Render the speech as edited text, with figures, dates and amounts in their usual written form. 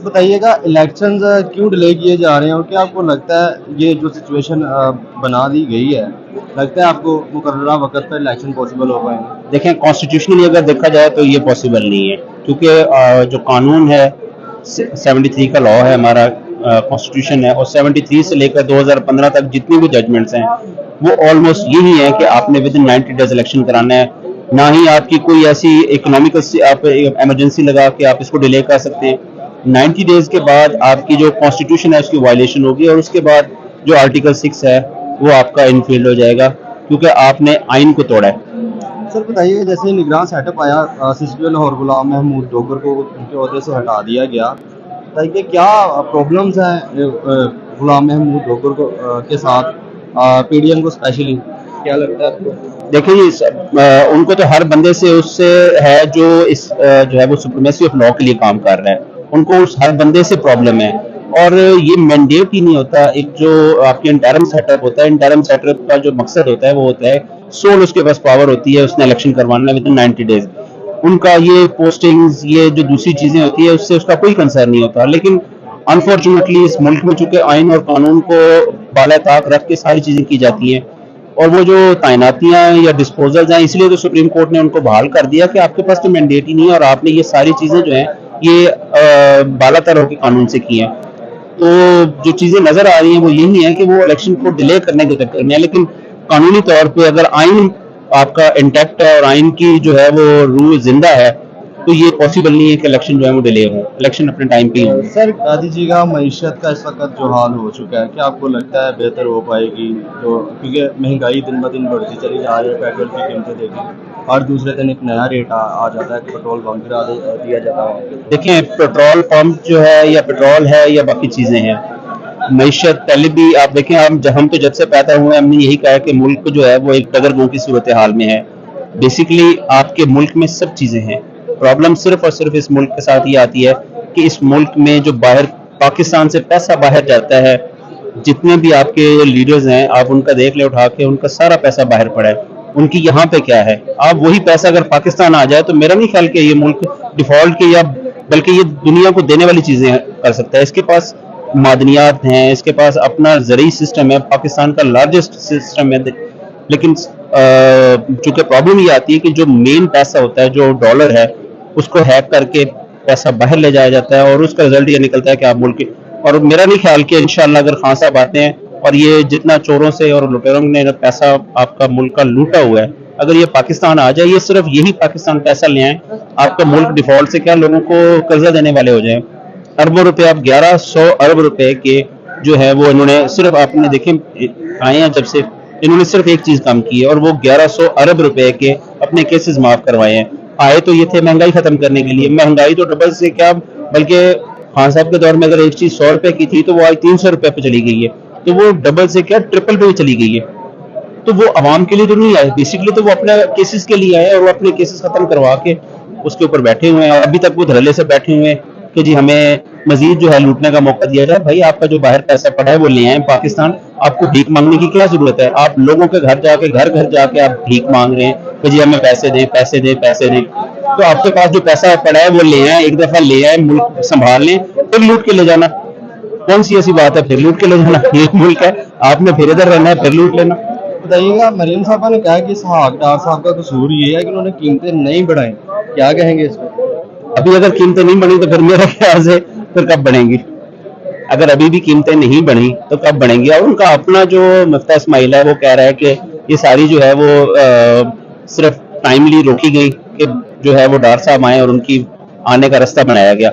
بتائیے گا الیکشنز کیوں ڈیلے کیے جا رہے ہیں اور کیا آپ کو لگتا ہے یہ جو سچویشن بنا دی گئی ہے لگتا ہے آپ کو مقررہ وقت پر الیکشن پاسبل ہو پائیں گے؟ دیکھیں کانسٹیٹیوشنلی اگر دیکھا جائے تو یہ پاسبل نہیں ہے، کیونکہ جو قانون ہے 73 کا لاء ہے ہمارا، کانسٹیٹیوشن ہے، اور 73 سے لے کر 2015 تک جتنی بھی ججمنٹس ہیں وہ آلموسٹ یہی ہے کہ آپ نے ود ان 90 ڈیز الیکشن کرانا ہے. نہ ہی آپ کی کوئی ایسی اکنامیکل آپ ایمرجنسی لگا کے آپ اس کو ڈیلے کر سکتے ہیں. 90 ڈیز کے بعد آپ کی جو کانسٹیٹیوشن ہے اس کی وائلیشن ہوگی، اور اس کے بعد جو آرٹیکل 6 ہے وہ آپ کا انفیلڈ ہو جائے گا کیونکہ آپ نے آئین کو توڑا ہے. سر بتائیے گا جیسے نگراں سیٹ اپ آیا سی پی او لاہور غلام محمود ڈوگر کو ان کے عہدے سے ہٹا دیا گیا، بتائیے کیا پرابلمز ہیں غلام محمود ڈوگر کو کے ساتھ پی ڈی ایم کو اسپیشلی کیا لگتا ہے آپ کو؟ دیکھیں ان کو تو ہر بندے سے اس سے ہے جو اس جو ہے وہ سپریمیسی آف لاء کے لیے کام کر رہا ہے، ان کو اس ہر بندے سے پرابلم ہے. اور یہ مینڈیٹ ہی نہیں ہوتا. ایک جو آپ کے انٹرم سیٹ اپ ہوتا ہے، انٹرم سیٹ اپ کا جو مقصد ہوتا ہے وہ ہوتا ہے سول اس کے پاس پاور ہوتی ہے، اس نے الیکشن کروانا ہے ود ان 90 ڈیز. ان کا یہ پوسٹنگز یہ جو دوسری چیزیں ہوتی ہیں اس سے اس کا کوئی کنسرن نہیں ہوتا. لیکن انفارچونیٹلی اس ملک میں چونکہ آئین اور قانون کو بالا طاق رکھ کے ساری چیزیں کی جاتی ہیں، اور وہ جو تعیناتیاں یا ڈسپوزلز ہیں اس لیے تو سپریم کورٹ نے ان کو بحال کر دیا کہ آپ کے پاس تو مینڈیٹ ہی نہیں ہے اور آپ نے یہ ساری چیزیں جو ہیں یہ بالا تر ہو کے قانون سے کی ہیں. تو جو چیزیں نظر آ رہی ہیں وہ یہی ہیں کہ وہ الیکشن کو ڈیلے کرنے کے چکر میں ہے. لیکن قانونی طور پہ اگر آئین آپ کا انٹیکٹ ہے اور آئین کی جو ہے وہ روح زندہ ہے تو یہ پاسبل نہیں ہے کہ الیکشن جو ہے وہ ڈیلے ہو. الیکشن اپنے ٹائم پہ ہی ہوں. سر بتا دیجیے گا معیشت کا اس وقت جو حال ہو چکا ہے کیا آپ کو لگتا ہے بہتر ہو پائے گی؟ تو کیونکہ مہنگائی دن بہ دن بڑھتی چلی جا رہی ہے، پیٹرول کی قیمتیں دیکھیں ہر دوسرے دن ایک نیا ریٹ آ جاتا ہے کہ پیٹرول پمپ گرا دیا جاتا ہے. دیکھیں پیٹرول پمپ جو ہے یا پیٹرول ہے یا باقی چیزیں ہیں، معیشت پہلے بھی آپ دیکھیں ہم تو جب سے پیدا ہوئے ہم نے یہی کہا کہ ملک جو ہے وہ ایک ڈگرگوں کی صورتحال میں ہے. بیسیکلی آپ کے ملک میں سب چیزیں ہیں. پرابلم صرف اور صرف اس ملک کے ساتھ یہ آتی ہے کہ اس ملک میں جو باہر پاکستان سے پیسہ باہر جاتا ہے، جتنے بھی آپ کے لیڈرز ہیں آپ ان کا دیکھ لیں اٹھا کے، ان کا سارا پیسہ باہر پڑا ہے. ان کی یہاں پہ کیا ہے؟ آپ وہی پیسہ اگر پاکستان آ جائے تو میرا نہیں خیال کہ یہ ملک ڈیفالٹ کے یا بلکہ یہ دنیا کو دینے والی چیزیں کر سکتا ہے. اس کے پاس معدنیات ہیں، اس کے پاس اپنا زرعی سسٹم ہے، پاکستان کا لارجسٹ سسٹم ہے. لیکن چونکہ پرابلم یہ آتی ہے کہ جو مین پیسہ ہوتا ہے جو ڈالر ہے اس کو ہیک کر کے پیسہ باہر لے جایا جاتا ہے، اور اس کا رزلٹ یہ نکلتا ہے کہ آپ ملک اور میرا نہیں خیال کہ انشاءاللہ اگر خان صاحب آتے ہیں اور یہ جتنا چوروں سے اور لٹیروں نے پیسہ آپ کا ملک کا لوٹا ہوا ہے اگر یہ پاکستان آ جائے، یہ صرف یہی پاکستان پیسہ لے آئیں، آپ کا ملک ڈیفالٹ سے کیا لوگوں کو قرضہ دینے والے ہو جائیں. اربوں روپے، آپ 1100 ارب روپے کے جو ہے وہ انہوں نے صرف آپ نے دیکھیں آئے ہیں جب سے انہوں نے صرف ایک چیز کام کی ہے اور وہ 1100 ارب روپے کے اپنے کیسز معاف کروائے ہیں. آئے تو یہ تھے مہنگائی ختم کرنے کے لیے، مہنگائی تو ڈبل سے کیا بلکہ خان صاحب کے دور میں اگر ایک چیز 100 روپے کی تھی تو وہ آج 300 روپے پہ چلی گئی ہے، تو وہ ڈبل سے کیا ٹرپل پہ چلی گئی ہے. تو وہ عوام کے لیے تو نہیں آئے، بیسیکلی تو وہ اپنے کیسز کے لیے آئے اور وہ اپنے کیسز ختم کروا کے اس کے اوپر بیٹھے ہوئے ہیں. اور ابھی تک وہ دھڑلے سے بیٹھے ہوئے ہیں کہ جی ہمیں مزید جو ہے لوٹنے کا موقع دیا جائے. بھائی آپ کا جو باہر پیسہ پڑا ہے وہ لے آئیں پاکستان، آپ کو بھیک مانگنے کی کیا ضرورت ہے؟ آپ لوگوں کے گھر جا کے آپ بھیک مانگ رہے ہیں کہ جی ہمیں پیسے دیں پیسے دیں پیسے دیں. تو آپ کے پاس جو پیسہ پڑا ہے وہ لے آئیں، ایک دفعہ لے آئیں، ملک سنبھال لیں، پھر لوٹ کے لے جانا. کون سی ایسی بات ہے پھر لوٹ کے لے جانا؟ یہ ملک ہے، آپ نے پھر ادھر رہنا ہے پھر لوٹ لینا. بتائیے گا مریم صاحبہ نے کہا کہ اسحاق ڈار صاحب کا قصور یہ ہے کہ انہوں نے قیمتیں نہیں بڑھائیں، کیا کہیں گے اس پہ؟ ابھی اگر قیمتیں نہیں بڑھی تو پھر میرا خیال سے پھر کب بڑھیں گی؟ اگر ابھی بھی قیمتیں نہیں بڑھی تو کب بڑھیں گی؟ اور ان کا اپنا جو مفتاح اسماعیل ہے وہ کہہ رہا ہے کہ یہ ساری جو ہے وہ صرف ٹائملی روکی گئی کہ جو ہے وہ ڈار صاحب آئے اور ان کی آنے کا راستہ بنایا گیا.